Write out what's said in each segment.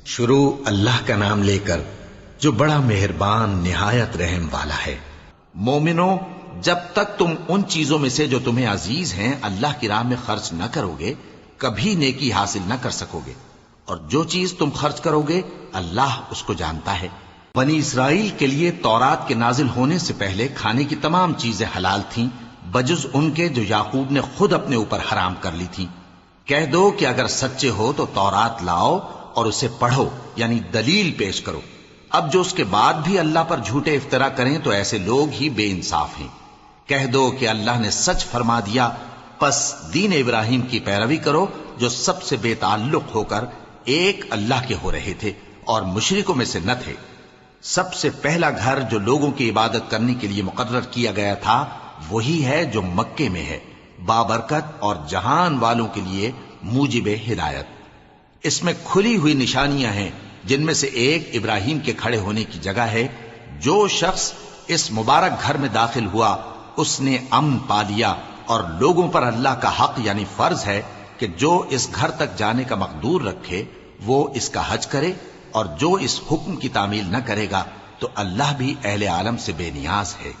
شروع اللہ کا نام لے کر جو بڑا مہربان نہایت رحم والا ہے۔ مومنو، جب تک تم ان چیزوں میں سے جو تمہیں عزیز ہیں اللہ کی راہ میں خرچ نہ کرو گے کبھی نیکی حاصل نہ کر سکو گے، اور جو چیز تم خرچ کرو گے اللہ اس کو جانتا ہے۔ بنی اسرائیل کے لیے تورات کے نازل ہونے سے پہلے کھانے کی تمام چیزیں حلال تھیں بجز ان کے جو یعقوب نے خود اپنے اوپر حرام کر لی تھی۔ کہہ دو کہ اگر سچے ہو تو تورات لاؤ اور اسے پڑھو، یعنی دلیل پیش کرو۔ اب جو اس کے بعد بھی اللہ پر جھوٹے افطرا کریں تو ایسے لوگ ہی بے انصاف ہیں۔ کہہ دو کہ اللہ نے سچ فرما دیا، پس دین ابراہیم کی پیروی کرو جو سب سے بے تعلق ہو کر ایک اللہ کے ہو رہے تھے اور مشرکوں میں سے نہ تھے۔ سب سے پہلا گھر جو لوگوں کی عبادت کرنے کے لیے مقرر کیا گیا تھا وہی ہے جو مکے میں ہے، بابرکت اور جہان والوں کے لیے موجب ہدایت۔ اس میں کھلی ہوئی نشانیاں ہیں جن میں سے ایک ابراہیم کے کھڑے ہونے کی جگہ ہے۔ جو شخص اس مبارک گھر میں داخل ہوا اس نے امن پا لیا، اور لوگوں پر اللہ کا حق یعنی فرض ہے کہ جو اس گھر تک جانے کا مقدور رکھے وہ اس کا حج کرے، اور جو اس حکم کی تعمیل نہ کرے گا تو اللہ بھی اہل عالم سے بے نیاز ہے۔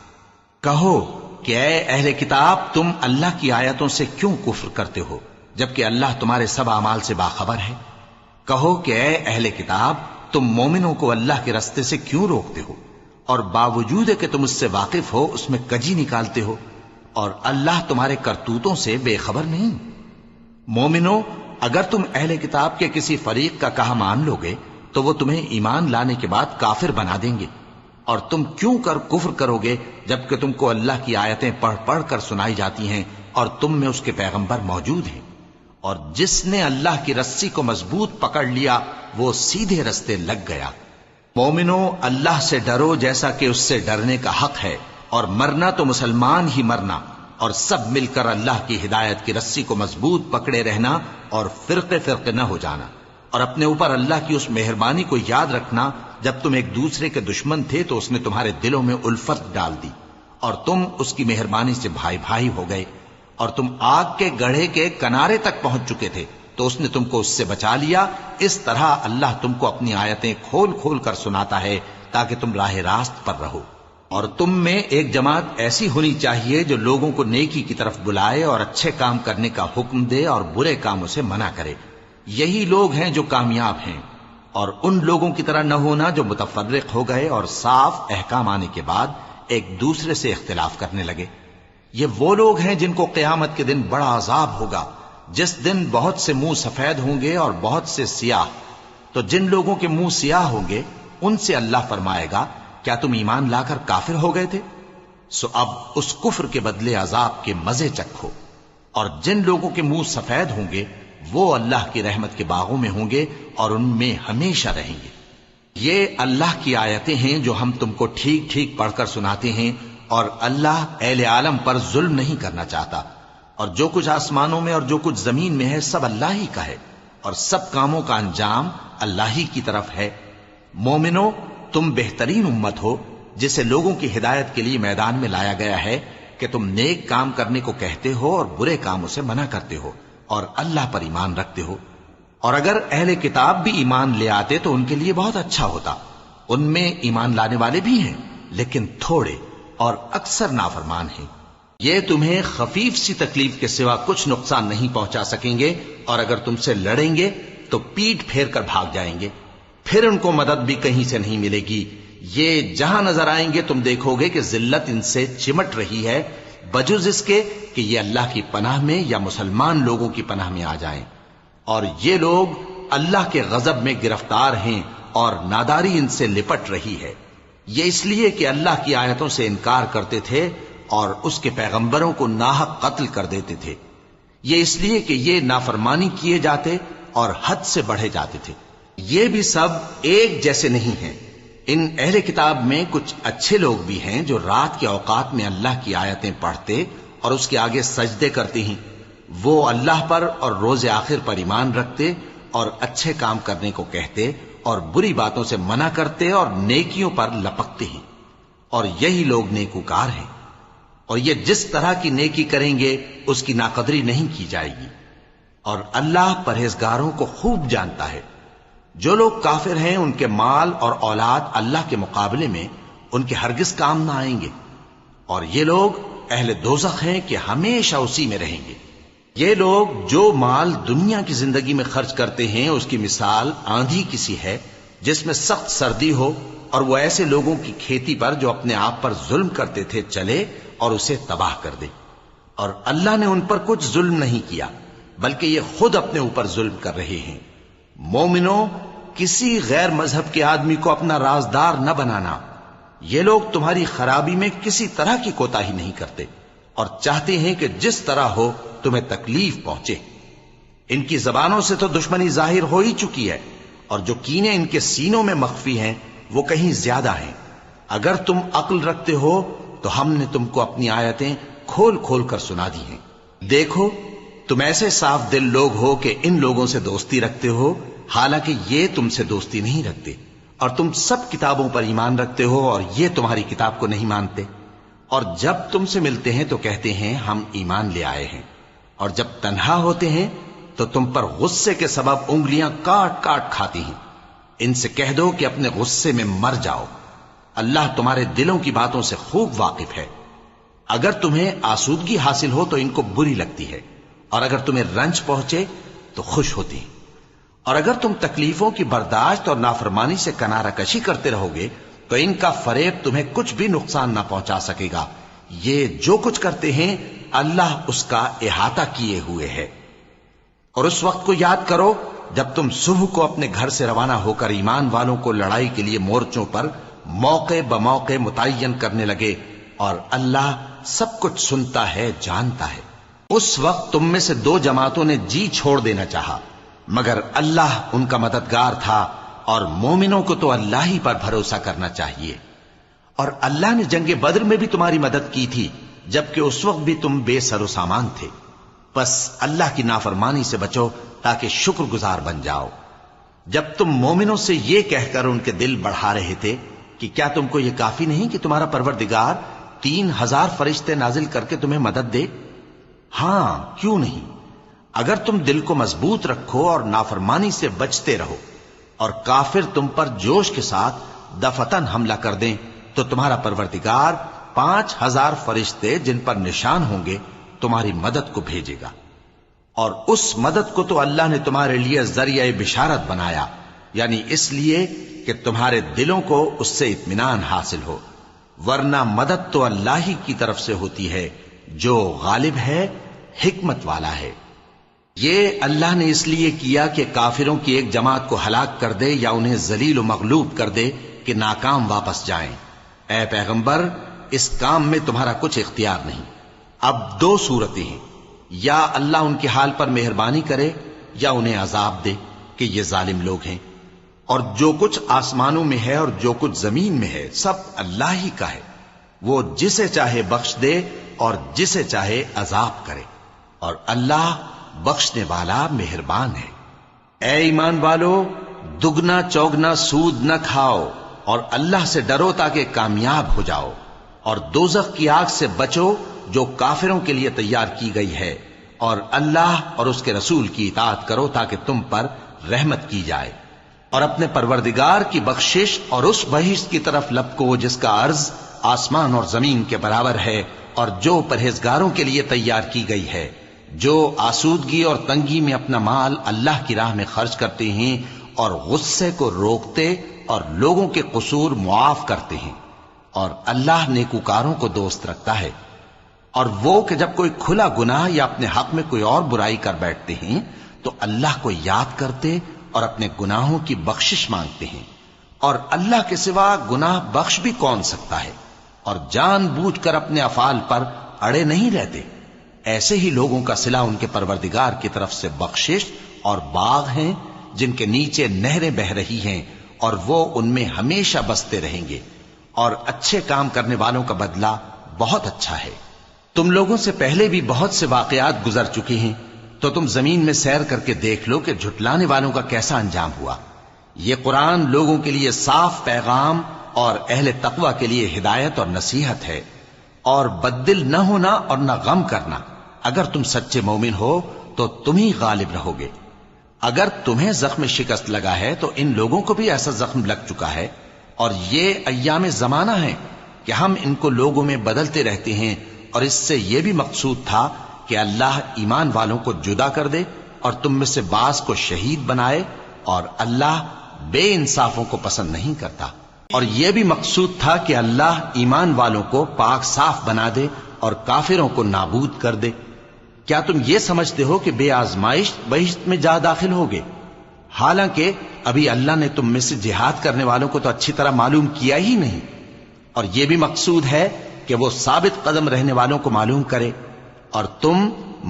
کہو کہ اے اہل کتاب، تم اللہ کی آیتوں سے کیوں کفر کرتے ہو جبکہ اللہ تمہارے سب اعمال سے باخبر ہے؟ کہو کہ اے اہل کتاب، تم مومنوں کو اللہ کے رستے سے کیوں روکتے ہو اور باوجود کہ تم اس سے واقف ہو اس میں کجی نکالتے ہو، اور اللہ تمہارے کرتوتوں سے بے خبر نہیں؟ مومنو، اگر تم اہل کتاب کے کسی فریق کا کہا مان لو گے تو وہ تمہیں ایمان لانے کے بعد کافر بنا دیں گے، اور تم کیوں کر کفر کرو گے جبکہ تم کو اللہ کی آیتیں پڑھ پڑھ کر سنائی جاتی ہیں اور تم میں اس کے پیغمبر موجود ہیں۔ اور جس نے اللہ کی رسی کو مضبوط پکڑ لیا وہ سیدھے رستے لگ گیا۔ مومنو، اللہ سے ڈرو جیسا کہ اس سے ڈرنے کا حق ہے، اور مرنا تو مسلمان ہی مرنا، اور سب مل کر اللہ کی ہدایت کی رسی کو مضبوط پکڑے رہنا اور فرقے فرقے نہ ہو جانا، اور اپنے اوپر اللہ کی اس مہربانی کو یاد رکھنا جب تم ایک دوسرے کے دشمن تھے تو اس نے تمہارے دلوں میں الفت ڈال دی اور تم اس کی مہربانی سے بھائی بھائی ہو گئے، اور تم آگ کے گڑھے کے کنارے تک پہنچ چکے تھے تو اس نے تم کو اس سے بچا لیا۔ اس طرح اللہ تم کو اپنی آیتیں کھول کھول کر سناتا ہے تاکہ تم راہ راست پر رہو۔ اور تم میں ایک جماعت ایسی ہونی چاہیے جو لوگوں کو نیکی کی طرف بلائے اور اچھے کام کرنے کا حکم دے اور برے کاموں سے منع کرے۔ یہی لوگ ہیں جو کامیاب ہیں، اور ان لوگوں کی طرح نہ ہونا جو متفرق ہو گئے اور صاف احکام آنے کے بعد ایک دوسرے سے اختلاف کرنے لگے۔ یہ وہ لوگ ہیں جن کو قیامت کے دن بڑا عذاب ہوگا، جس دن بہت سے منہ سفید ہوں گے اور بہت سے سیاہ۔ تو جن لوگوں کے منہ سیاہ ہوں گے ان سے اللہ فرمائے گا، کیا تم ایمان لا کر کافر ہو گئے تھے؟ سو اب اس کفر کے بدلے عذاب کے مزے چکھو۔ اور جن لوگوں کے منہ سفید ہوں گے وہ اللہ کی رحمت کے باغوں میں ہوں گے اور ان میں ہمیشہ رہیں گے۔ یہ اللہ کی آیتیں ہیں جو ہم تم کو ٹھیک ٹھیک پڑھ کر سناتے ہیں، اور اللہ اہل عالم پر ظلم نہیں کرنا چاہتا، اور جو کچھ آسمانوں میں اور جو کچھ زمین میں ہے سب اللہ ہی کا ہے، اور سب کاموں کا انجام اللہ ہی کی طرف ہے۔ مومنو، تم بہترین امت ہو جسے لوگوں کی ہدایت کے لیے میدان میں لایا گیا ہے کہ تم نیک کام کرنے کو کہتے ہو اور برے کاموں سے منع کرتے ہو اور اللہ پر ایمان رکھتے ہو۔ اور اگر اہل کتاب بھی ایمان لے آتے تو ان کے لیے بہت اچھا ہوتا، ان میں ایمان لانے والے بھی ہیں لیکن تھوڑے اور اکثر نافرمان ہیں۔ یہ تمہیں خفیف سی تکلیف کے سوا کچھ نقصان نہیں پہنچا سکیں گے، اور اگر تم سے لڑیں گے تو پیٹ پھیر کر بھاگ جائیں گے، پھر ان کو مدد بھی کہیں سے نہیں ملے گی۔ یہ جہاں نظر آئیں گے تم دیکھو گے کہ ذلت ان سے چمٹ رہی ہے، بجز اس کے کہ یہ اللہ کی پناہ میں یا مسلمان لوگوں کی پناہ میں آ جائیں۔ اور یہ لوگ اللہ کے غضب میں گرفتار ہیں اور ناداری ان سے لپٹ رہی ہے۔ یہ اس لیے کہ اللہ کی آیتوں سے انکار کرتے تھے اور اس کے پیغمبروں کو ناحق قتل کر دیتے تھے۔ یہ اس لیے کہ یہ نافرمانی کیے جاتے اور حد سے بڑھے جاتے تھے۔ یہ بھی سب ایک جیسے نہیں ہیں۔ ان اہل کتاب میں کچھ اچھے لوگ بھی ہیں جو رات کے اوقات میں اللہ کی آیتیں پڑھتے اور اس کے آگے سجدے کرتے ہیں۔ وہ اللہ پر اور روز آخر پر ایمان رکھتے اور اچھے کام کرنے کو کہتے اور بری باتوں سے منع کرتے اور نیکیوں پر لپکتے ہیں، اور یہی لوگ نیکوکار ہیں۔ اور یہ جس طرح کی نیکی کریں گے اس کی ناقدری نہیں کی جائے گی، اور اللہ پرہیزگاروں کو خوب جانتا ہے۔ جو لوگ کافر ہیں ان کے مال اور اولاد اللہ کے مقابلے میں ان کے ہرگز کام نہ آئیں گے، اور یہ لوگ اہل دوزخ ہیں کہ ہمیشہ اسی میں رہیں گے۔ یہ لوگ جو مال دنیا کی زندگی میں خرچ کرتے ہیں اس کی مثال آندھی کسی ہے جس میں سخت سردی ہو، اور وہ ایسے لوگوں کی کھیتی پر جو اپنے آپ پر ظلم کرتے تھے چلے اور اسے تباہ کر دے۔ اور اللہ نے ان پر کچھ ظلم نہیں کیا بلکہ یہ خود اپنے اوپر ظلم کر رہے ہیں۔ مومنوں، کسی غیر مذہب کے آدمی کو اپنا رازدار نہ بنانا۔ یہ لوگ تمہاری خرابی میں کسی طرح کی کوتاہی نہیں کرتے اور چاہتے ہیں کہ جس طرح ہو تمہیں تکلیف پہنچے۔ ان کی زبانوں سے تو دشمنی ظاہر ہو ہی چکی ہے، اور جو کینے ان کے سینوں میں مخفی ہیں وہ کہیں زیادہ ہیں۔ اگر تم عقل رکھتے ہو تو ہم نے تم کو اپنی آیتیں کھول کھول کر سنا دی ہیں۔ دیکھو، تم ایسے صاف دل لوگ ہو کہ ان لوگوں سے دوستی رکھتے ہو، حالانکہ یہ تم سے دوستی نہیں رکھتے، اور تم سب کتابوں پر ایمان رکھتے ہو اور یہ تمہاری کتاب کو نہیں مانتے، اور جب تم سے ملتے ہیں تو کہتے ہیں ہم ایمان لے آئے ہیں، اور جب تنہا ہوتے ہیں تو تم پر غصے کے سبب انگلیاں کاٹ کاٹ کھاتی ہیں۔ ان سے کہہ دو کہ اپنے غصے میں مر جاؤ، اللہ تمہارے دلوں کی باتوں سے خوب واقف ہے۔ اگر تمہیں آسودگی حاصل ہو تو ان کو بری لگتی ہے، اور اگر تمہیں رنج پہنچے تو خوش ہوتی ہیں، اور اگر تم تکلیفوں کی برداشت اور نافرمانی سے کنارہ کشی کرتے رہو گے تو ان کا فریب تمہیں کچھ بھی نقصان نہ پہنچا سکے گا۔ یہ جو کچھ کرتے ہیں اللہ اس کا احاطہ کیے ہوئے ہے۔ اور اس وقت کو یاد کرو جب تم صبح کو اپنے گھر سے روانہ ہو کر ایمان والوں کو لڑائی کے لیے مورچوں پر موقع بموقع متعین کرنے لگے، اور اللہ سب کچھ سنتا ہے، جانتا ہے۔ اس وقت تم میں سے دو جماعتوں نے جی چھوڑ دینا چاہا، مگر اللہ ان کا مددگار تھا، اور مومنوں کو تو اللہ ہی پر بھروسہ کرنا چاہیے۔ اور اللہ نے جنگ بدر میں بھی تمہاری مدد کی تھی جبکہ اس وقت بھی تم بے سر و سامان تھے۔ بس اللہ کی نافرمانی سے بچو تاکہ شکر گزار بن جاؤ۔ جب تم مومنوں سے یہ کہہ کر ان کے دل بڑھا رہے تھے کہ کیا تم کو یہ کافی نہیں کہ تمہارا پروردگار 3000 فرشتے نازل کر کے تمہیں مدد دے؟ ہاں، کیوں نہیں؟ اگر تم دل کو مضبوط رکھو اور نافرمانی سے بچتے رہو، اور کافر تم پر جوش کے ساتھ دفتن حملہ کر دیں تو تمہارا پروردگار 5000 فرشتے جن پر نشان ہوں گے تمہاری مدد کو بھیجے گا۔ اور اس مدد کو تو اللہ نے تمہارے لیے ذریعہ بشارت بنایا، یعنی اس لیے کہ تمہارے دلوں کو اس سے اطمینان حاصل ہو، ورنہ مدد تو اللہ ہی کی طرف سے ہوتی ہے جو غالب ہے، حکمت والا ہے۔ یہ اللہ نے اس لیے کیا کہ کافروں کی ایک جماعت کو ہلاک کر دے یا انہیں ذلیل و مغلوب کر دے کہ ناکام واپس جائیں۔ اے پیغمبر، اس کام میں تمہارا کچھ اختیار نہیں۔ اب دو صورتیں ہیں، یا اللہ ان کے حال پر مہربانی کرے یا انہیں عذاب دے کہ یہ ظالم لوگ ہیں۔ اور جو کچھ آسمانوں میں ہے اور جو کچھ زمین میں ہے سب اللہ ہی کا ہے، وہ جسے چاہے بخش دے اور جسے چاہے عذاب کرے، اور اللہ بخشنے والا مہربان ہے۔ اے ایمان والو، دگنا چوگنا سود نہ کھاؤ اور اللہ سے ڈرو تاکہ کامیاب ہو جاؤ، اور دوزخ کی آگ سے بچو جو کافروں کے لیے تیار کی گئی ہے، اور اللہ اور اس کے رسول کی اطاعت کرو تاکہ تم پر رحمت کی جائے، اور اپنے پروردگار کی بخشش اور اس بہشت کی طرف لپکو جس کا عرض آسمان اور زمین کے برابر ہے، اور جو پرہیزگاروں کے لیے تیار کی گئی ہے، جو آسودگی اور تنگی میں اپنا مال اللہ کی راہ میں خرچ کرتے ہیں اور غصے کو روکتے اور لوگوں کے قصور معاف کرتے ہیں، اور اللہ نیکوکاروں کو دوست رکھتا ہے۔ اور وہ کہ جب کوئی کھلا گناہ یا اپنے حق میں کوئی اور برائی کر بیٹھتے ہیں تو اللہ کو یاد کرتے اور اپنے گناہوں کی بخشش مانگتے ہیں، اور اللہ کے سوا گناہ بخش بھی کون سکتا ہے، اور جان بوجھ کر اپنے افعال پر اڑے نہیں رہتے۔ ایسے ہی لوگوں کا صلہ ان کے پروردگار کی طرف سے بخشش اور باغ ہیں جن کے نیچے نہریں بہ رہی ہیں، اور وہ ان میں ہمیشہ بستے رہیں گے، اور اچھے کام کرنے والوں کا بدلہ بہت اچھا ہے۔ تم لوگوں سے پہلے بھی بہت سے واقعات گزر چکے ہیں، تو تم زمین میں سیر کر کے دیکھ لو کہ جھٹلانے والوں کا کیسا انجام ہوا۔ یہ قرآن لوگوں کے لیے صاف پیغام اور اہل تقوی کے لیے ہدایت اور نصیحت ہے، اور بددل نہ ہونا اور نہ غم کرنا۔ اگر تم سچے مومن ہو تو تم ہی غالب رہو گے۔ اگر تمہیں زخم شکست لگا ہے تو ان لوگوں کو بھی ایسا زخم لگ چکا ہے، اور یہ ایام زمانہ ہیں کہ ہم ان کو لوگوں میں بدلتے رہتے ہیں، اور اس سے یہ بھی مقصود تھا کہ اللہ ایمان والوں کو جدا کر دے اور تم میں سے بعض کو شہید بنائے، اور اللہ بے انصافوں کو پسند نہیں کرتا۔ اور یہ بھی مقصود تھا کہ اللہ ایمان والوں کو پاک صاف بنا دے اور کافروں کو نابود کر دے۔ کیا تم یہ سمجھتے ہو کہ بے آزمائش بہشت میں جا داخل ہوگے؟ حالانکہ ابھی اللہ نے تم میں سے جہاد کرنے والوں کو تو اچھی طرح معلوم کیا ہی نہیں، اور یہ بھی مقصود ہے کہ وہ ثابت قدم رہنے والوں کو معلوم کرے، اور تم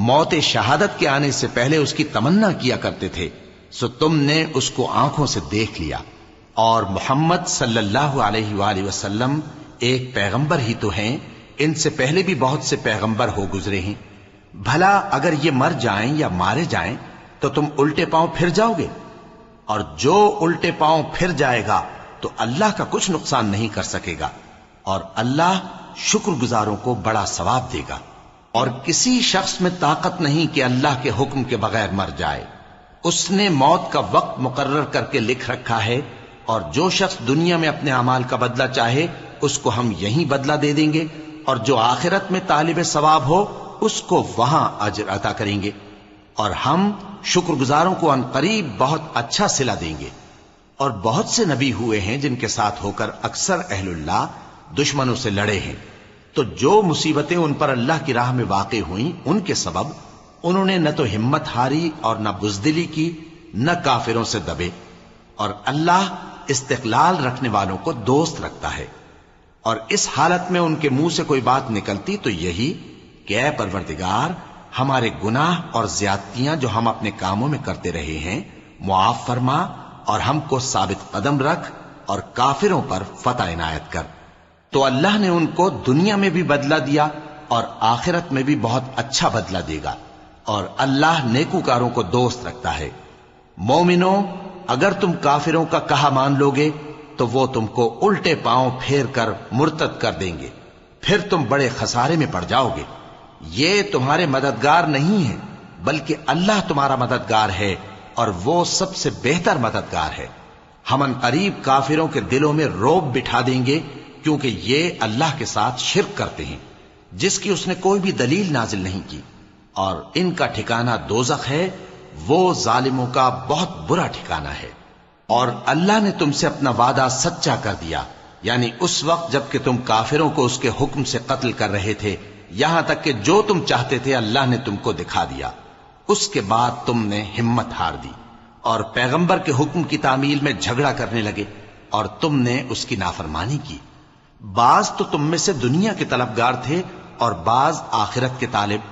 موت شہادت کے آنے سے پہلے اس کی تمنا کیا کرتے تھے، سو تم نے اس کو آنکھوں سے دیکھ لیا۔ اور محمد صلی اللہ علیہ وآلہ وسلم ایک پیغمبر ہی تو ہیں، ان سے پہلے بھی بہت سے پیغمبر ہو گزرے ہیں۔ بھلا اگر یہ مر جائیں یا مارے جائیں تو تم الٹے پاؤں پھر جاؤ گے؟ اور جو الٹے پاؤں پھر جائے گا تو اللہ کا کچھ نقصان نہیں کر سکے گا، اور اللہ شکر گزاروں کو بڑا ثواب دے گا۔ اور کسی شخص میں طاقت نہیں کہ اللہ کے حکم کے بغیر مر جائے، اس نے موت کا وقت مقرر کر کے لکھ رکھا ہے، اور جو شخص دنیا میں اپنے اعمال کا بدلہ چاہے اس کو ہم یہیں بدلہ دے دیں گے، اور جو آخرت میں طالب ثواب ہو اس کو وہاں اجر عطا کریں گے، اور ہم شکر گزاروں کو ان قریب بہت اچھا صلہ دیں گے۔ اور بہت سے نبی ہوئے ہیں جن کے ساتھ ہو کر اکثر اہل اللہ دشمنوں سے لڑے ہیں، تو جو مصیبتیں ان پر اللہ کی راہ میں واقع ہوئیں ان کے سبب انہوں نے نہ تو ہمت ہاری اور نہ بزدلی کی، نہ کافروں سے دبے، اور اللہ استقلال رکھنے والوں کو دوست رکھتا ہے۔ اور اس حالت میں ان کے منہ سے کوئی بات نکلتی تو یہی کہ اے پروردگار، ہمارے گناہ اور زیادتیاں جو ہم اپنے کاموں میں کرتے رہے ہیں معاف فرما، اور ہم کو ثابت قدم رکھ، اور کافروں پر فتح عنایت کر۔ تو اللہ نے ان کو دنیا میں بھی بدلہ دیا اور آخرت میں بھی بہت اچھا بدلہ دے گا، اور اللہ نیکوکاروں کو دوست رکھتا ہے۔ مومنوں، اگر تم کافروں کا کہا مان لوگے تو وہ تم کو الٹے پاؤں پھیر کر مرتد کر دیں گے، پھر تم بڑے خسارے میں پڑ جاؤ گے۔ یہ تمہارے مددگار نہیں ہے بلکہ اللہ تمہارا مددگار ہے، اور وہ سب سے بہتر مددگار ہے۔ ہم ان قریب کافروں کے دلوں میں رعب بٹھا دیں گے، کیونکہ یہ اللہ کے ساتھ شرک کرتے ہیں جس کی اس نے کوئی بھی دلیل نازل نہیں کی، اور ان کا ٹھکانہ دوزخ ہے، وہ ظالموں کا بہت برا ٹھکانہ ہے۔ اور اللہ نے تم سے اپنا وعدہ سچا کر دیا، یعنی اس وقت جب کہ تم کافروں کو اس کے حکم سے قتل کر رہے تھے، یہاں تک کہ جو تم چاہتے تھے اللہ نے تم کو دکھا دیا۔ اس کے بعد تم نے ہمت ہار دی اور پیغمبر کے حکم کی تعمیل میں جھگڑا کرنے لگے، اور تم نے اس کی نافرمانی کی۔ بعض تو تم میں سے دنیا کے طلبگار تھے اور بعض آخرت کے طالب۔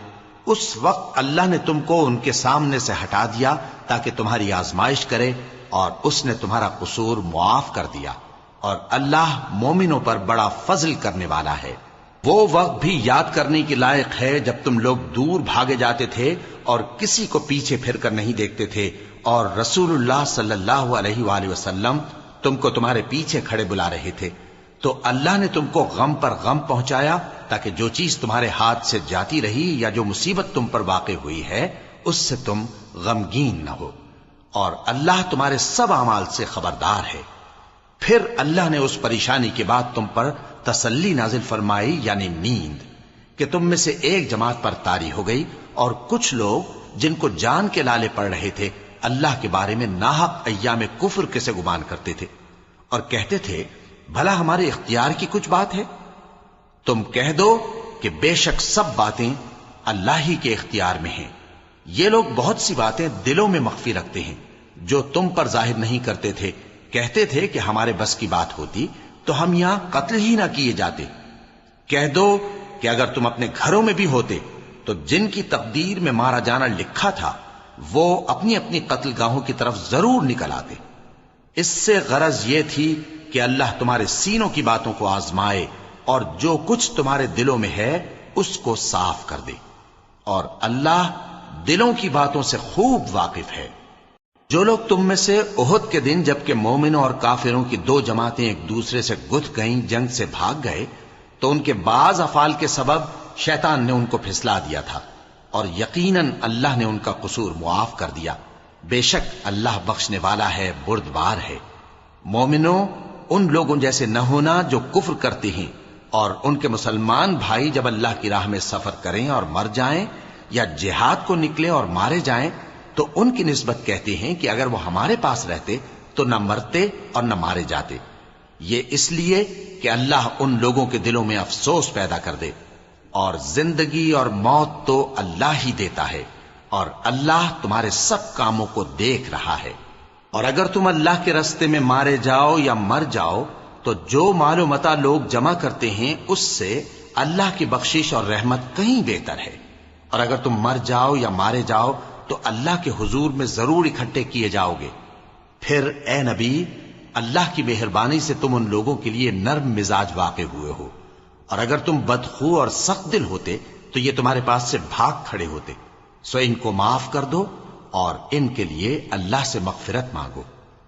اس وقت اللہ نے تم کو ان کے سامنے سے ہٹا دیا تاکہ تمہاری آزمائش کرے، اور اس نے تمہارا قصور معاف کر دیا، اور اللہ مومنوں پر بڑا فضل کرنے والا ہے۔ وہ وقت بھی یاد کرنے کے لائق ہے جب تم لوگ دور بھاگے جاتے تھے اور کسی کو پیچھے پھر کر نہیں دیکھتے تھے، اور رسول اللہ صلی اللہ علیہ وآلہ وسلم تم کو تمہارے پیچھے کھڑے بلا رہے تھے، تو اللہ نے تم کو غم پر غم پہنچایا تاکہ جو چیز تمہارے ہاتھ سے جاتی رہی یا جو مصیبت تم پر واقع ہوئی ہے اس سے تم غمگین نہ ہو، اور اللہ تمہارے سب اعمال سے خبردار ہے۔ پھر اللہ نے اس پریشانی کے بعد تم پر تسلی نازل فرمائی، یعنی نیند، کہ تم میں سے ایک جماعت پر طاری ہو گئی، اور کچھ لوگ جن کو جان کے لالے پڑ رہے تھے اللہ کے بارے میں ناحق ایام کفر کے سے گمان کرتے تھے، اور کہتے تھے بھلا ہمارے اختیار کی کچھ بات ہے؟ تم کہہ دو کہ بے شک سب باتیں اللہ ہی کے اختیار میں ہیں۔ یہ لوگ بہت سی باتیں دلوں میں مخفی رکھتے ہیں جو تم پر ظاہر نہیں کرتے تھے۔ کہتے تھے کہ ہمارے بس کی بات ہوتی تو ہم یہاں قتل ہی نہ کیے جاتے۔ کہہ دو کہ اگر تم اپنے گھروں میں بھی ہوتے تو جن کی تقدیر میں مارا جانا لکھا تھا وہ اپنی اپنی قتل گاہوں کی طرف ضرور نکل آتے۔ اس سے غرض یہ تھی کہ اللہ تمہارے سینوں کی باتوں کو آزمائے اور جو کچھ تمہارے دلوں میں ہے اس کو صاف کر دے، اور اللہ دلوں کی باتوں سے خوب واقف ہے۔ جو لوگ تم میں سے احد کے دن جبکہ مومنوں اور کافروں کی دو جماعتیں ایک دوسرے سے گتھ گئیں جنگ سے بھاگ گئے تو ان کے بعض افعال کے سبب شیطان نے ان کو پھسلا دیا تھا، اور یقیناً اللہ نے ان کا قصور معاف کر دیا۔ بے شک اللہ بخشنے والا ہے، بردبار ہے۔ مومنو، ان لوگوں جیسے نہ ہونا جو کفر کرتے ہیں، اور ان کے مسلمان بھائی جب اللہ کی راہ میں سفر کریں اور مر جائیں یا جہاد کو نکلیں اور مارے جائیں تو ان کی نسبت کہتے ہیں کہ اگر وہ ہمارے پاس رہتے تو نہ مرتے اور نہ مارے جاتے، یہ اس لیے کہ اللہ ان لوگوں کے دلوں میں افسوس پیدا کر دے، اور زندگی اور موت تو اللہ ہی دیتا ہے، اور اللہ تمہارے سب کاموں کو دیکھ رہا ہے۔ اور اگر تم اللہ کے راستے میں مارے جاؤ یا مر جاؤ تو جو مال و متاع لوگ جمع کرتے ہیں اس سے اللہ کی بخشش اور رحمت کہیں بہتر ہے، اور اگر تم مر جاؤ یا مارے جاؤ تو اللہ کے حضور میں ضرور اکٹھے کیے جاؤ گے۔ پھر اے نبی، اللہ کی مہربانی سے تم ان لوگوں کے لیے نرم مزاج واقع ہوئے ہو، اور اگر تم بدخو اور سخت دل ہوتے تو یہ تمہارے پاس سے بھاگ کھڑے ہوتے، سو ان کو معاف کر دو اور ان کے لیے اللہ سے مغفرت مانگو،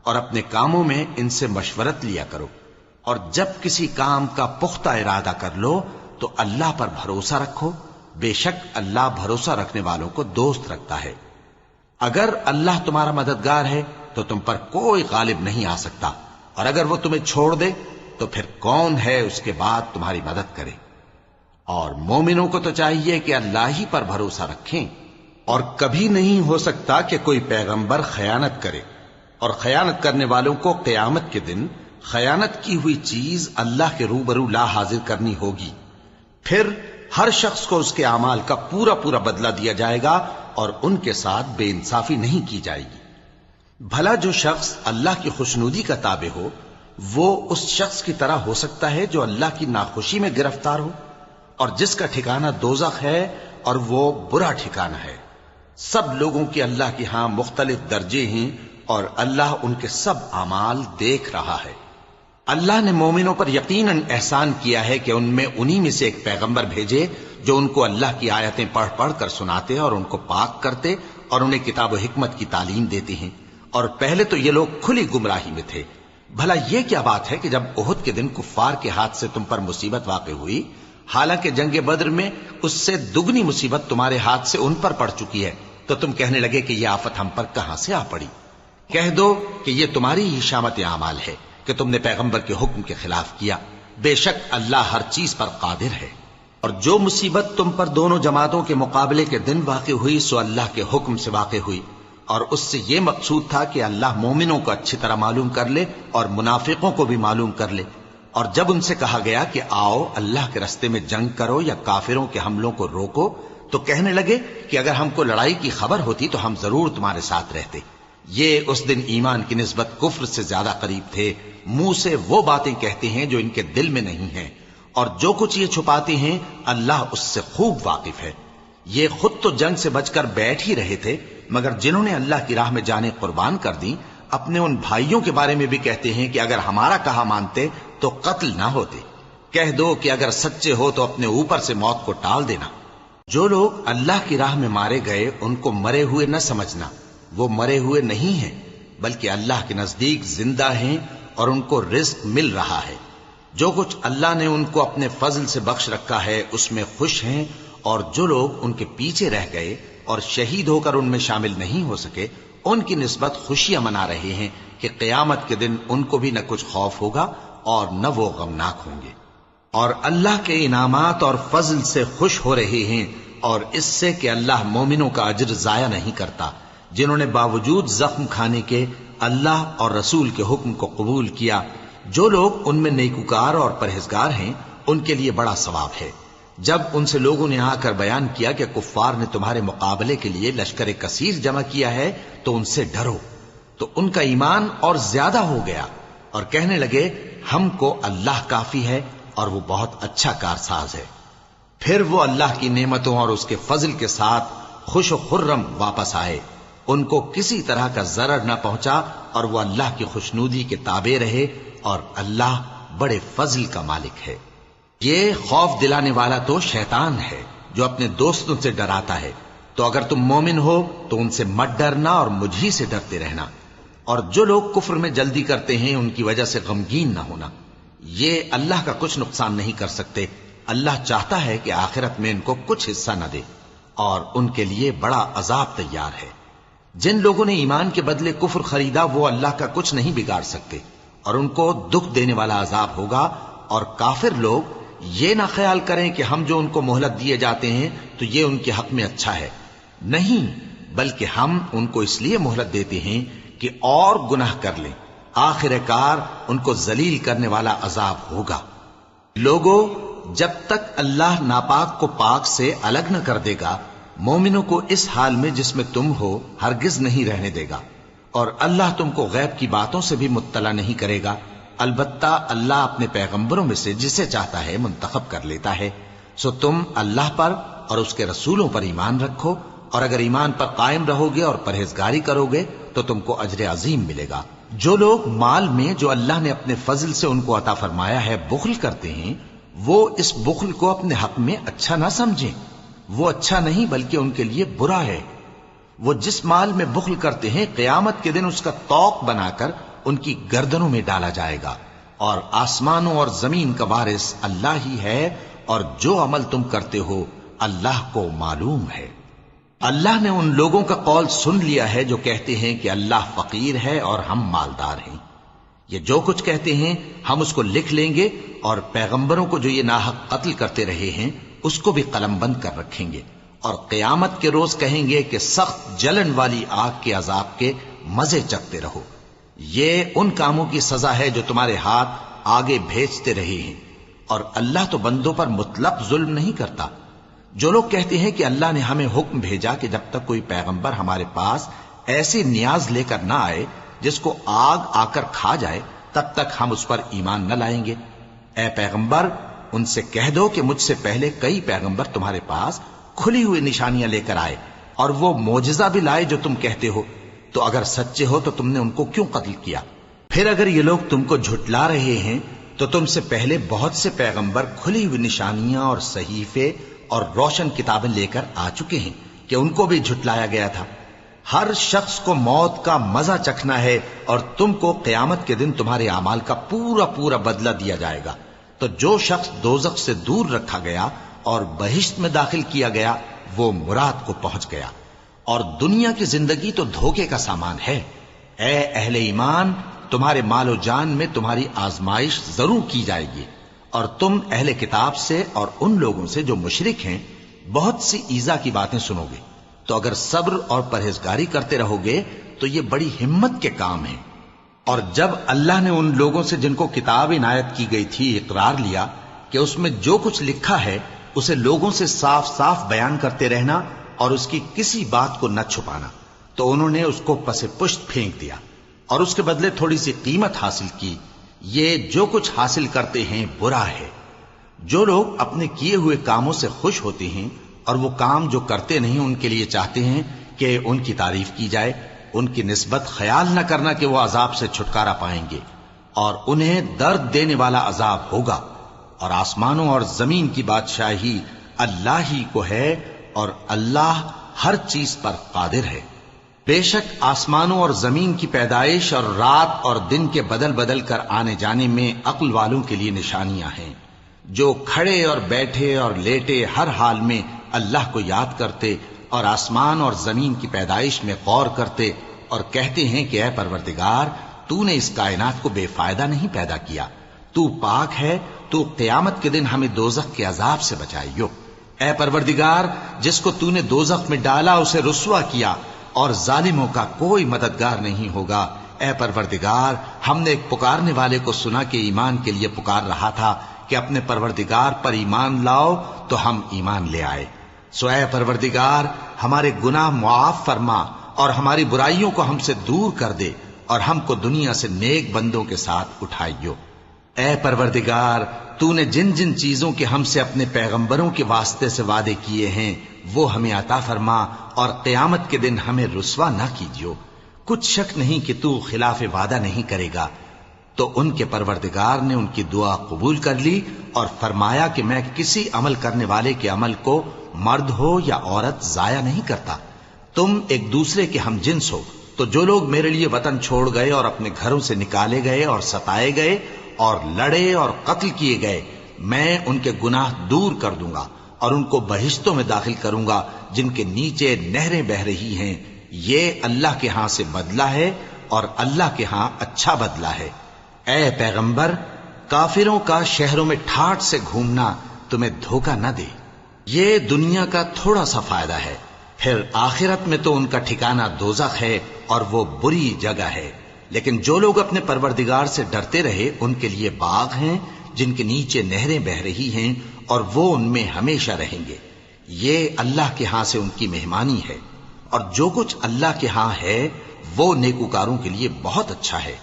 اور اپنے کاموں میں ان سے مشورت لیا کرو، اور جب کسی کام کا پختہ ارادہ کر لو تو اللہ پر بھروسہ رکھو، بے شک اللہ بھروسہ رکھنے والوں کو دوست رکھتا ہے۔ اگر اللہ تمہارا مددگار ہے تو تم پر کوئی غالب نہیں آ سکتا، اور اگر وہ تمہیں چھوڑ دے تو پھر کون ہے اس کے بعد تمہاری مدد کرے۔ اور مومنوں کو تو چاہیے کہ اللہ ہی پر بھروسہ رکھیں، اور کبھی نہیں ہو سکتا کہ کوئی پیغمبر خیانت کرے، اور خیانت کرنے والوں کو قیامت کے دن خیانت کی ہوئی چیز اللہ کے روبرو لا حاضر کرنی ہوگی، پھر ہر شخص کو اس کے اعمال کا پورا پورا بدلہ دیا جائے گا، اور ان کے ساتھ بے انصافی نہیں کی جائے گی۔ بھلا جو شخص اللہ کی خوشنودی کا تابع ہو وہ اس شخص کی طرح ہو سکتا ہے جو اللہ کی ناخوشی میں گرفتار ہو، اور جس کا ٹھکانہ دوزخ ہے اور وہ برا ٹھکانہ ہے۔ سب لوگوں کی اللہ کے ہاں مختلف درجے ہیں، اور اللہ ان کے سب اعمال دیکھ رہا ہے۔ اللہ نے مومنوں پر یقیناً احسان کیا ہے کہ ان میں انہی میں سے ایک پیغمبر بھیجے جو ان کو اللہ کی آیتیں پڑھ پڑھ کر سناتے اور ان کو پاک کرتے اور انہیں کتاب و حکمت کی تعلیم دیتے ہیں، اور پہلے تو یہ لوگ کھلی گمراہی میں تھے۔ بھلا یہ کیا بات ہے کہ جب احد کے دن کفار کے ہاتھ سے تم پر مصیبت واقع ہوئی، حالانکہ جنگ بدر میں اس سے دگنی مصیبت تمہارے ہاتھ سے ان پر پڑ چکی ہے، تو تم کہنے لگے کہ یہ آفت ہم پر کہاں سے آ پڑی؟ کہہ دو کہ یہ تمہاری ہی شامت اعمال ہے کہ تم نے پیغمبر کے حکم کے خلاف کیا، بے شک اللہ ہر چیز پر قادر ہے۔ اور جو مصیبت تم پر دونوں جماعتوں کے مقابلے کے دن واقع ہوئی سو اللہ کے حکم سے واقع ہوئی، اور اس سے یہ مقصود تھا کہ اللہ مومنوں کو اچھی طرح معلوم کر لے اور منافقوں کو بھی معلوم کر لے۔ اور جب ان سے کہا گیا کہ آؤ اللہ کے راستے میں جنگ کرو یا کافروں کے حملوں کو روکو، تو کہنے لگے کہ اگر ہم کو لڑائی کی خبر ہوتی تو ہم ضرور تمہارے ساتھ رہتے۔ یہ اس دن ایمان کی نسبت کفر سے زیادہ قریب تھے، منہ سے وہ باتیں کہتے ہیں جو ان کے دل میں نہیں ہیں، اور جو کچھ یہ چھپاتے ہیں اللہ اس سے خوب واقف ہے۔ یہ خود تو جنگ سے بچ کر بیٹھ ہی رہے تھے، مگر جنہوں نے اللہ کی راہ میں جانیں قربان کر دی اپنے ان بھائیوں کے بارے میں بھی کہتے ہیں کہ اگر ہمارا کہا مانتے تو قتل نہ ہوتے۔ کہہ دو کہ اگر سچے ہو تو اپنے اوپر سے موت کو ٹال دینا۔ جو لوگ اللہ کی راہ میں مارے گئے ان کو مرے ہوئے نہ سمجھنا، وہ مرے ہوئے نہیں ہیں بلکہ اللہ کے نزدیک زندہ ہیں اور ان کو رزق مل رہا ہے۔ جو کچھ اللہ نے ان کو اپنے فضل سے بخش رکھا ہے اس میں خوش ہیں، اور جو لوگ ان کے پیچھے رہ گئے اور شہید ہو کر ان میں شامل نہیں ہو سکے ان کی نسبت خوشیاں منا رہے ہیں کہ قیامت کے دن ان کو بھی نہ کچھ خوف ہوگا اور نہ وہ غمناک ہوں گے، اور اللہ کے انعامات اور فضل سے خوش ہو رہے ہیں، اور اس سے کہ اللہ مومنوں کا اجر ضائع نہیں کرتا جنہوں نے باوجود زخم کھانے کے اللہ اور رسول کے حکم کو قبول کیا۔ جو لوگ ان میں نیکوکار اور پرہیزگار ہیں ان کے لیے بڑا ثواب ہے۔ جب ان سے لوگوں نے آ کر بیان کیا کہ کفار نے تمہارے مقابلے کے لیے لشکر کثیر جمع کیا ہے تو ان سے ڈرو، تو ان کا ایمان اور زیادہ ہو گیا اور کہنے لگے ہم کو اللہ کافی ہے اور وہ بہت اچھا کارساز ہے۔ پھر وہ اللہ کی نعمتوں اور اس کے فضل کے ساتھ خوش و خرم واپس آئے، ان کو کسی طرح کا ضرر نہ پہنچا، اور وہ اللہ کی خوشنودی کے تابع رہے، اور اللہ بڑے فضل کا مالک ہے۔ یہ خوف دلانے والا تو شیطان ہے جو اپنے دوستوں سے ڈراتا ہے، تو اگر تم مومن ہو تو ان سے مت ڈرنا اور مجھ ہی سے ڈرتے رہنا، اور جو لوگ کفر میں جلدی کرتے ہیں ان کی وجہ سے غمگین نہ ہونا، یہ اللہ کا کچھ نقصان نہیں کر سکتے۔ اللہ چاہتا ہے کہ آخرت میں ان کو کچھ حصہ نہ دے، اور ان کے لیے بڑا عذاب تیار ہے۔ جن لوگوں نے ایمان کے بدلے کفر خریدا وہ اللہ کا کچھ نہیں بگاڑ سکتے اور ان کو دکھ دینے والا عذاب ہوگا۔ اور کافر لوگ یہ نہ خیال کریں کہ ہم جو ان کو مہلت دیے جاتے ہیں تو یہ ان کے حق میں اچھا ہے، نہیں، بلکہ ہم ان کو اس لیے مہلت دیتے ہیں کہ اور گناہ کر لیں، آخر کار ان کو ذلیل کرنے والا عذاب ہوگا۔ لوگوں، جب تک اللہ ناپاک کو پاک سے الگ نہ کر دے گا، مومنوں کو اس حال میں جس میں تم ہو ہرگز نہیں رہنے دے گا، اور اللہ تم کو غیب کی باتوں سے بھی مطلع نہیں کرے گا، البتہ اللہ اپنے پیغمبروں میں سے جسے چاہتا ہے منتخب کر لیتا ہے۔ سو تم اللہ پر اور اس کے رسولوں پر ایمان رکھو، اور اگر ایمان پر قائم رہو گے اور پرہیزگاری کرو گے تو تم کو اجر عظیم ملے گا۔ جو لوگ مال میں جو اللہ نے اپنے فضل سے ان کو عطا فرمایا ہے بخل کرتے ہیں، وہ اس بخل کو اپنے حق میں اچھا نہ سمجھیں، وہ اچھا نہیں بلکہ ان کے لیے برا ہے۔ وہ جس مال میں بخل کرتے ہیں قیامت کے دن اس کا طوق بنا کر ان کی گردنوں میں ڈالا جائے گا، اور آسمانوں اور زمین کا وارث اللہ ہی ہے، اور جو عمل تم کرتے ہو اللہ کو معلوم ہے۔ اللہ نے ان لوگوں کا قول سن لیا ہے جو کہتے ہیں کہ اللہ فقیر ہے اور ہم مالدار ہیں۔ یہ جو کچھ کہتے ہیں ہم اس کو لکھ لیں گے، اور پیغمبروں کو جو یہ ناحق قتل کرتے رہے ہیں اس کو بھی قلم بند کر رکھیں گے، اور قیامت کے روز کہیں گے کہ سخت جلن والی آگ کے عذاب کے مزے چکتے رہو۔ یہ ان کاموں کی سزا ہے جو تمہارے ہاتھ آگے بھیجتے رہے ہیں، اور اللہ تو بندوں پر مطلق ظلم نہیں کرتا۔ جو لوگ کہتے ہیں کہ اللہ نے ہمیں حکم بھیجا کہ جب تک کوئی پیغمبر ہمارے پاس ایسی نیاز لے کر نہ آئے جس کو آگ آ کر کھا جائے تب تک ہم اس پر ایمان نہ لائیں گے، اے پیغمبر ان سے کہہ دو کہ مجھ سے پہلے کئی پیغمبر تمہارے پاس کھلی ہوئی نشانیاں لے کر آئے اور وہ معجزہ بھی لائے جو تم کہتے ہو، تو اگر سچے ہو تو تم نے ان کو کیوں قتل کیا؟ پھر اگر یہ لوگ تم کو جھٹلا رہے ہیں تو تم سے پہلے بہت سے پیغمبر کھلی ہوئی نشانیاں اور صحیفے اور روشن کتابیں لے کر آ چکے ہیں کہ ان کو بھی جھٹلایا گیا تھا۔ ہر شخص کو موت کا مزہ چکھنا ہے، اور تم کو قیامت کے دن تمہارے اعمال کا پورا پورا بدلہ دیا جائے گا۔ تو جو شخص دوزخ سے دور رکھا گیا اور بہشت میں داخل کیا گیا وہ مراد کو پہنچ گیا، اور دنیا کی زندگی تو دھوکے کا سامان ہے۔ اے اہل ایمان، تمہارے مال و جان میں تمہاری آزمائش ضرور کی جائے گی، اور تم اہل کتاب سے اور ان لوگوں سے جو مشرک ہیں بہت سی ایذا کی باتیں سنو گے، تو اگر صبر اور پرہیزگاری کرتے رہو گے تو یہ بڑی ہمت کے کام ہیں۔ اور جب اللہ نے ان لوگوں سے جن کو کتاب عنایت کی گئی تھی اقرار لیا کہ اس میں جو کچھ لکھا ہے اسے لوگوں سے صاف صاف بیان کرتے رہنا اور اس کی کسی بات کو نہ چھپانا، تو انہوں نے اس کو پس پشت پھینک دیا اور اس کے بدلے تھوڑی سی قیمت حاصل کی۔ یہ جو کچھ حاصل کرتے ہیں برا ہے۔ جو لوگ اپنے کیے ہوئے کاموں سے خوش ہوتے ہیں اور وہ کام جو کرتے نہیں ان کے لیے چاہتے ہیں کہ ان کی تعریف کی جائے، ان کی نسبت خیال نہ کرنا کہ وہ عذاب سے چھٹکارا پائیں گے، اور انہیں درد دینے والا عذاب ہوگا۔ اور آسمانوں اور زمین کی بادشاہی اللہ ہی کو ہے، اور اللہ ہر چیز پر قادر ہے۔ بے شک آسمانوں اور زمین کی پیدائش اور رات اور دن کے بدل بدل کر آنے جانے میں عقل والوں کے لیے نشانیاں ہیں، جو کھڑے اور بیٹھے اور لیٹے ہر حال میں اللہ کو یاد کرتے اور آسمان اور زمین کی پیدائش میں غور کرتے اور کہتے ہیں کہ اے پروردگار، تو نے اس کائنات کو بے فائدہ نہیں پیدا کیا، تو پاک ہے، تو قیامت کے دن ہمیں دوزخ کے عذاب سے بچائیو۔ اے پروردگار، جس کو تو نے دوزخ میں ڈالا اسے رسوا کیا، اور ظالموں کا کوئی مددگار نہیں ہوگا۔ اے پروردگار، ہم نے ایک پکارنے والے کو سنا کہ ایمان کے لیے پکار رہا تھا کہ اپنے پروردگار پر ایمان لاؤ، تو ہم ایمان لے آئے۔ سو اے پروردگار، ہمارے گناہ معاف فرما اور ہماری برائیوں کو ہم سے دور کر دے، اور ہم کو دنیا سے نیک بندوں کے ساتھ اٹھائیو۔ اے پروردگار، تو نے جن جن چیزوں کے ہم سے اپنے پیغمبروں کے واسطے سے وعدے کیے ہیں وہ ہمیں عطا فرما، اور قیامت کے دن ہمیں رسوا نہ کیجیو۔ کچھ شک نہیں کہ تو خلاف وعدہ نہیں کرے گا۔ تو ان کے پروردگار نے ان کی دعا قبول کر لی اور فرمایا کہ میں کسی عمل کرنے والے کے عمل کو مرد ہو یا عورت ضائع نہیں کرتا۔ تم ایک دوسرے کے ہم جنس ہو، تو جو لوگ میرے لیے وطن چھوڑ گئے اور اپنے گھروں سے نکالے گئے اور ستائے گئے اور لڑے اور قتل کیے گئے، میں ان کے گناہ دور کر دوں گا اور ان کو بہشتوں میں داخل کروں گا جن کے نیچے نہریں بہ رہی ہیں، یہ اللہ کے ہاں سے بدلہ ہے اور اللہ کے ہاں اچھا بدلہ ہے۔ اے پیغمبر، کافروں کا شہروں میں ٹھاٹھ سے گھومنا تمہیں دھوکہ نہ دے، یہ دنیا کا تھوڑا سا فائدہ ہے، پھر آخرت میں تو ان کا ٹھکانہ دوزخ ہے اور وہ بری جگہ ہے۔ لیکن جو لوگ اپنے پروردگار سے ڈرتے رہے ان کے لیے باغ ہیں جن کے نیچے نہریں بہ رہی ہیں اور وہ ان میں ہمیشہ رہیں گے، یہ اللہ کے ہاں سے ان کی مہمانی ہے، اور جو کچھ اللہ کے ہاں ہے وہ نیکوکاروں کے لیے بہت اچھا ہے۔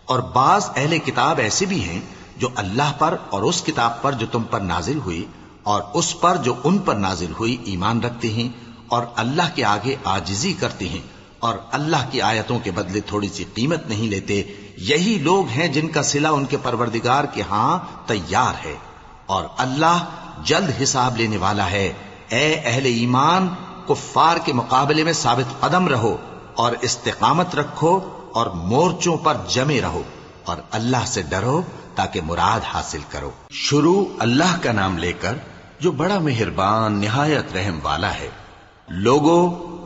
اور بعض اہل کتاب ایسے بھی ہیں جو اللہ پر اور اس کتاب پر جو تم پر نازل ہوئی اور اس پر جو ان پر نازل ہوئی ایمان رکھتے ہیں اور اللہ کے آگے عاجزی کرتے ہیں اور اللہ کی آیتوں کے بدلے تھوڑی سی قیمت نہیں لیتے، یہی لوگ ہیں جن کا صلہ ان کے پروردگار کے ہاں تیار ہے، اور اللہ جلد حساب لینے والا ہے۔ اے اہل ایمان، کفار کے مقابلے میں ثابت قدم رہو اور استقامت رکھو اور مورچوں پر جمے رہو اور اللہ سے ڈرو تاکہ مراد حاصل کرو۔ شروع اللہ کا نام لے کر جو بڑا مہربان نہایت رحم والا ہے۔ لوگو،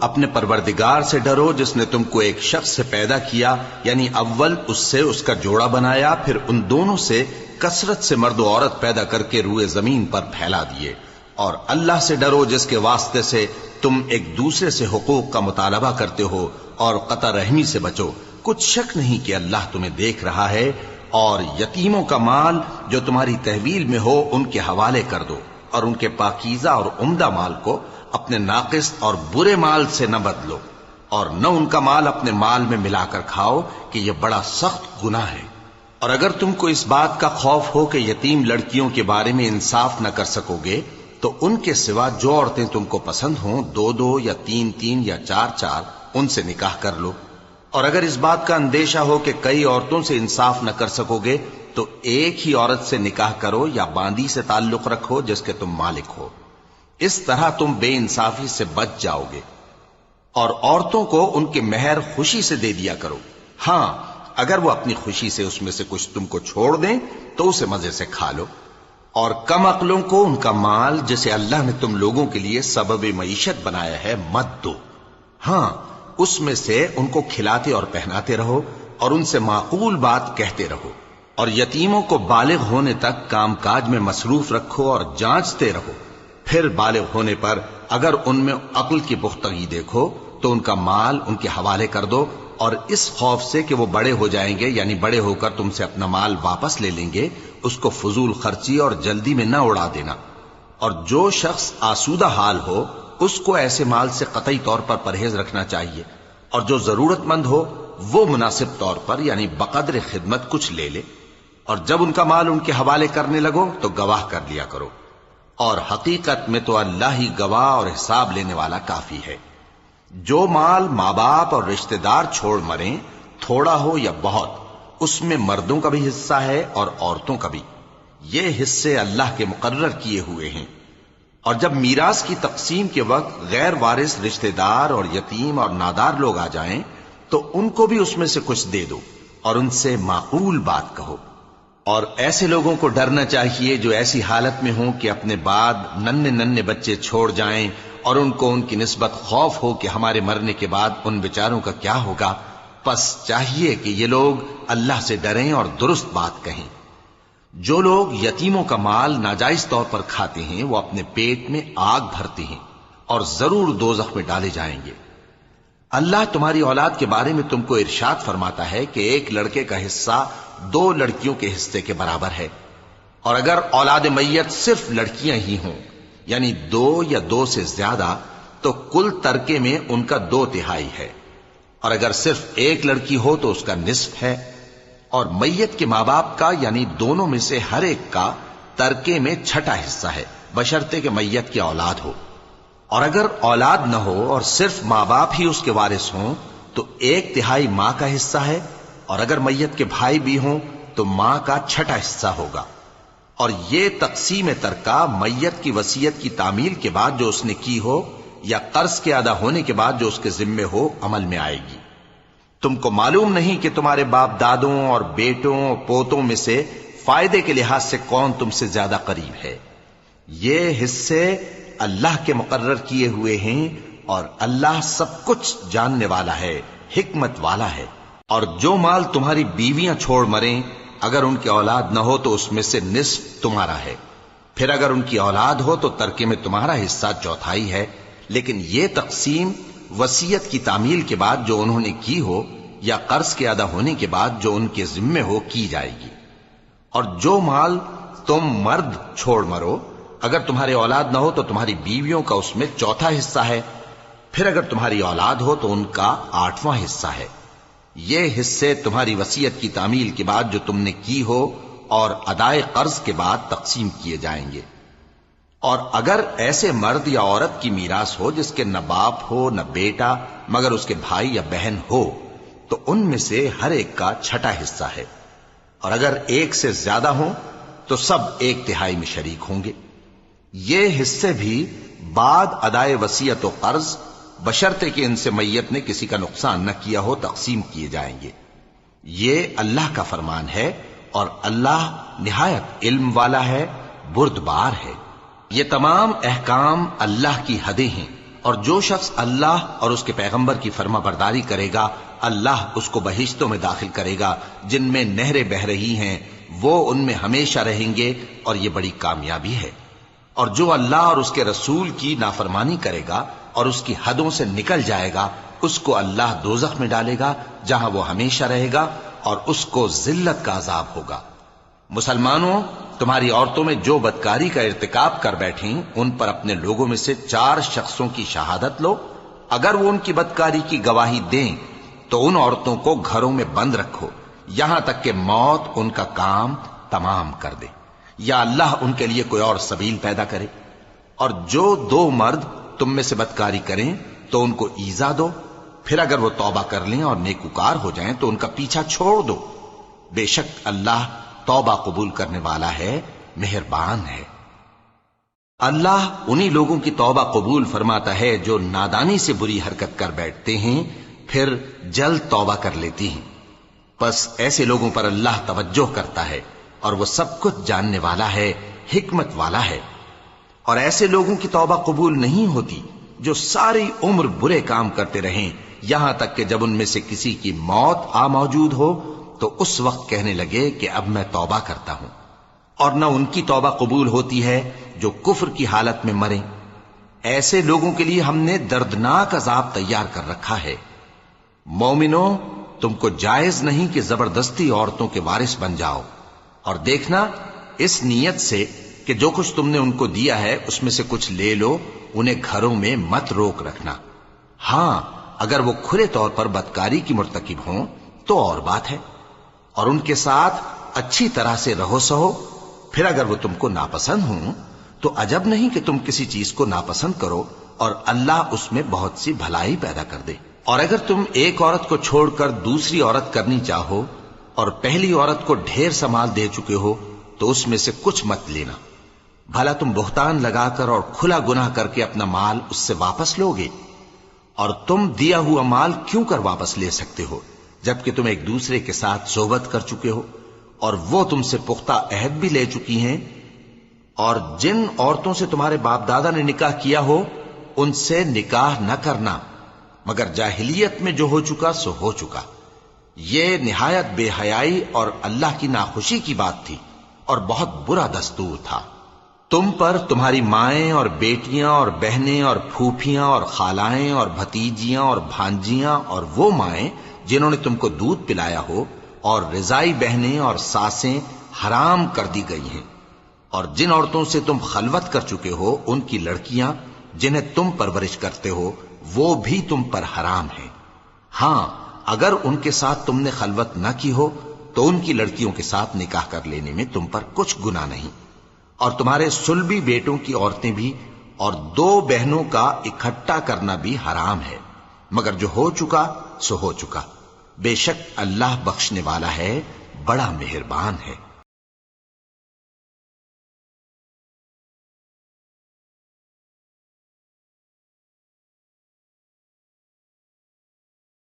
اپنے پروردگار سے ڈرو جس نے تم کو ایک شخص سے پیدا کیا، یعنی اول اس سے اس کا جوڑا بنایا، پھر ان دونوں سے کثرت سے مرد و عورت پیدا کر کے روئے زمین پر پھیلا دیے۔ اور اللہ سے ڈرو جس کے واسطے سے تم ایک دوسرے سے حقوق کا مطالبہ کرتے ہو، اور قطع رحمی سے بچو، کچھ شک نہیں کہ اللہ تمہیں دیکھ رہا ہے۔ اور یتیموں کا مال جو تمہاری تحویل میں ہو ان کے حوالے کر دو، اور ان کے پاکیزہ اور عمدہ مال کو اپنے ناقص اور برے مال سے نہ بدلو، اور نہ ان کا مال اپنے مال میں ملا کر کھاؤ کہ یہ بڑا سخت گناہ ہے۔ اور اگر تم کو اس بات کا خوف ہو کہ یتیم لڑکیوں کے بارے میں انصاف نہ کر سکو گے تو ان کے سوا جو عورتیں تم کو پسند ہوں، 2 یا 3 یا 4 ان سے نکاح کر لو۔ اور اگر اس بات کا اندیشہ ہو کہ کئی عورتوں سے انصاف نہ کر سکو گے تو ایک ہی عورت سے نکاح کرو یا باندی سے تعلق رکھو جس کے تم مالک ہو، اس طرح تم بے انصافی سے بچ جاؤ گے۔ اور عورتوں کو ان کے مہر خوشی سے دے دیا کرو، ہاں اگر وہ اپنی خوشی سے اس میں سے کچھ تم کو چھوڑ دیں تو اسے مزے سے کھا لو۔ اور کم عقلوں کو ان کا مال جسے اللہ نے تم لوگوں کے لیے سبب معیشت بنایا ہے مت دو، ہاں اس میں سے ان کو کھلاتے اور پہناتے رہو اور ان سے معقول بات کہتے رہو۔ اور یتیموں کو بالغ ہونے تک کام کاج میں مصروف رکھو اور جانچتے رہو، پھر بالغ ہونے پر اگر ان میں عقل کی پختگی دیکھو تو ان کا مال ان کے حوالے کر دو، اور اس خوف سے کہ وہ بڑے ہو جائیں گے، یعنی بڑے ہو کر تم سے اپنا مال واپس لے لیں گے، اس کو فضول خرچی اور جلدی میں نہ اڑا دینا۔ اور جو شخص آسودہ حال ہو اس کو ایسے مال سے قطعی طور پر پرہیز رکھنا چاہیے، اور جو ضرورت مند ہو وہ مناسب طور پر یعنی بقدر خدمت کچھ لے لے۔ اور جب ان کا مال ان کے حوالے کرنے لگو تو گواہ کر لیا کرو، اور حقیقت میں تو اللہ ہی گواہ اور حساب لینے والا کافی ہے۔ جو مال ماں باپ اور رشتہ دار چھوڑ مریں، تھوڑا ہو یا بہت، اس میں مردوں کا بھی حصہ ہے اور عورتوں کا بھی، یہ حصے اللہ کے مقرر کیے ہوئے ہیں۔ اور جب میراث کی تقسیم کے وقت غیر وارث رشتہ دار اور یتیم اور نادار لوگ آ جائیں تو ان کو بھی اس میں سے کچھ دے دو اور ان سے معقول بات کہو۔ اور ایسے لوگوں کو ڈرنا چاہیے جو ایسی حالت میں ہوں کہ اپنے بعد ننھے بچے چھوڑ جائیں اور ان کو ان کی نسبت خوف ہو کہ ہمارے مرنے کے بعد ان بیچاروں کا کیا ہوگا، پس چاہیے کہ یہ لوگ اللہ سے ڈریں اور درست بات کہیں۔ جو لوگ یتیموں کا مال ناجائز طور پر کھاتے ہیں وہ اپنے پیٹ میں آگ بھرتے ہیں اور ضرور دوزخ میں ڈالے جائیں گے۔ اللہ تمہاری اولاد کے بارے میں تم کو ارشاد فرماتا ہے کہ ایک لڑکے کا حصہ 2 لڑکیوں کے حصے کے برابر ہے، اور اگر اولاد میت صرف لڑکیاں ہی ہوں یعنی 2 یا 2 سے زیادہ تو کل ترکے میں ان کا 2/3 ہے، اور اگر صرف ایک لڑکی ہو تو اس کا نصف ہے، اور میت کے ماں باپ کا یعنی دونوں میں سے ہر ایک کا ترکے میں 6واں حصہ ہے، بشرطے کہ میت کی اولاد ہو۔ اور اگر اولاد نہ ہو اور صرف ماں باپ ہی اس کے وارث ہوں تو 1/3 ماں کا حصہ ہے، اور اگر میت کے بھائی بھی ہوں تو ماں کا 6واں حصہ ہوگا۔ اور یہ تقسیم ترکہ میت کی وصیت کی تعمیل کے بعد جو اس نے کی ہو یا قرض کے ادا ہونے کے بعد جو اس کے ذمے ہو عمل میں آئے گی۔ تم کو معلوم نہیں کہ تمہارے باپ دادوں اور بیٹوں اور پوتوں میں سے فائدے کے لحاظ سے کون تم سے زیادہ قریب ہے۔ یہ حصے اللہ کے مقرر کیے ہوئے ہیں اور اللہ سب کچھ جاننے والا ہے، حکمت والا ہے۔ اور جو مال تمہاری بیویاں چھوڑ مریں، اگر ان کی اولاد نہ ہو تو اس میں سے نصف تمہارا ہے، پھر اگر ان کی اولاد ہو تو ترکے میں تمہارا حصہ چوتھائی ہے، لیکن یہ تقسیم وصیت کی تعمیل کے بعد جو انہوں نے کی ہو یا قرض کے ادا ہونے کے بعد جو ان کے ذمے ہو کی جائے گی۔ اور جو مال تم مرد چھوڑ مرو، اگر تمہاری اولاد نہ ہو تو تمہاری بیویوں کا اس میں چوتھا حصہ ہے، پھر اگر تمہاری اولاد ہو تو ان کا 8واں حصہ ہے۔ یہ حصے تمہاری وصیت کی تعمیل کے بعد جو تم نے کی ہو اور ادائے قرض کے بعد تقسیم کیے جائیں گے۔ اور اگر ایسے مرد یا عورت کی میراث ہو جس کے نہ باپ ہو نہ بیٹا مگر اس کے بھائی یا بہن ہو، تو ان میں سے ہر ایک کا چھٹا حصہ ہے، اور اگر ایک سے زیادہ ہوں تو سب 1/3 میں شریک ہوں گے۔ یہ حصے بھی بعد ادائے وصیت و قرض بشرطے کہ ان سے میت نے کسی کا نقصان نہ کیا ہو تقسیم کیے جائیں گے۔ یہ اللہ کا فرمان ہے اور اللہ نہایت علم والا ہے، بردبار ہے۔ یہ تمام احکام اللہ کی حدیں ہیں، اور جو شخص اللہ اور اس کے پیغمبر کی فرما برداری کرے گا اللہ اس کو بہشتوں میں داخل کرے گا جن میں نہریں بہ رہی ہیں، وہ ان میں ہمیشہ رہیں گے، اور یہ بڑی کامیابی ہے۔ اور جو اللہ اور اس کے رسول کی نافرمانی کرے گا اور اس کی حدوں سے نکل جائے گا، اس کو اللہ دوزخ میں ڈالے گا جہاں وہ ہمیشہ رہے گا، اور اس کو ذلت کا عذاب ہوگا۔ مسلمانوں، تمہاری عورتوں میں جو بدکاری کا ارتکاب کر بیٹھیں ان پر اپنے لوگوں میں سے 4 شخصوں کی شہادت لو۔ اگر وہ ان کی بدکاری کی گواہی دیں تو ان عورتوں کو گھروں میں بند رکھو یہاں تک کہ موت ان کا کام تمام کر دے، یا اللہ ان کے لیے کوئی اور سبیل پیدا کرے۔ اور جو 2 مرد تم میں سے بدکاری کریں تو ان کو ایذا دو، پھر اگر وہ توبہ کر لیں اور نیکوکار ہو جائیں تو ان کا پیچھا چھوڑ دو۔ بے شک اللہ توبہ قبول کرنے والا ہے، مہربان ہے۔ اللہ انہی لوگوں کی توبہ قبول فرماتا ہے جو نادانی سے بری حرکت کر بیٹھتے ہیں پھر جلد توبہ کر لیتی ہیں، پس ایسے لوگوں پر اللہ توجہ کرتا ہے اور وہ سب کچھ جاننے والا ہے، حکمت والا ہے۔ اور ایسے لوگوں کی توبہ قبول نہیں ہوتی جو ساری عمر برے کام کرتے رہیں یہاں تک کہ جب ان میں سے کسی کی موت آ موجود ہو تو اس وقت کہنے لگے کہ اب میں توبہ کرتا ہوں۔ اور نہ ان کی توبہ قبول ہوتی ہے جو کفر کی حالت میں مریں۔ ایسے لوگوں کے لیے ہم نے دردناک عذاب تیار کر رکھا ہے۔ مومنوں، تم کو جائز نہیں کہ زبردستی عورتوں کے وارث بن جاؤ، اور دیکھنا اس نیت سے کہ جو کچھ تم نے ان کو دیا ہے اس میں سے کچھ لے لو، انہیں گھروں میں مت روک رکھنا۔ ہاں، اگر وہ کھلے طور پر بدکاری کی مرتکب ہوں تو اور بات ہے، اور ان کے ساتھ اچھی طرح سے رہو سہو۔ پھر اگر وہ تم کو ناپسند ہوں تو عجب نہیں کہ تم کسی چیز کو ناپسند کرو، اور اللہ اس میں بہت سی بھلائی پیدا کر دے۔ اور اگر تم ایک عورت کو چھوڑ کر دوسری عورت کرنی چاہو اور پہلی عورت کو ڈھیر سا مال دے چکے ہو تو اس میں سے کچھ مت لینا، بھلا تم بہتان لگا کر اور کھلا گناہ کر کے اپنا مال اس سے واپس لوگے؟ اور تم دیا ہوا مال کیوں کر واپس لے سکتے ہو جبکہ تم ایک دوسرے کے ساتھ صحبت کر چکے ہو اور وہ تم سے پختہ عہد بھی لے چکی ہیں؟ اور جن عورتوں سے تمہارے باپ دادا نے نکاح کیا ہو ان سے نکاح نہ کرنا مگر جاہلیت میں جو ہو چکا سو ہو چکا۔ یہ نہایت بے حیائی اور اللہ کی ناخوشی کی بات تھی اور بہت برا دستور تھا۔ تم پر تمہاری مائیں اور بیٹیاں اور بہنیں اور پھوپھیاں اور خالائیں اور بھتیجیاں اور بھانجیاں اور وہ مائیں جنہوں نے تم کو دودھ پلایا ہو اور رضائی بہنیں اور ساسیں حرام کر دی گئی ہیں، اور جن عورتوں سے تم خلوت کر چکے ہو ان کی لڑکیاں جنہیں تم پرورش کرتے ہو وہ بھی تم پر حرام ہیں۔ ہاں، اگر ان کے ساتھ تم نے خلوت نہ کی ہو تو ان کی لڑکیوں کے ساتھ نکاح کر لینے میں تم پر کچھ گناہ نہیں۔ اور تمہارے صلبی بیٹوں کی عورتیں بھی اور 2 بہنوں کا اکٹھا کرنا بھی حرام ہے، مگر جو ہو چکا سو ہو چکا۔ بے شک اللہ بخشنے والا ہے، بڑا مہربان ہے۔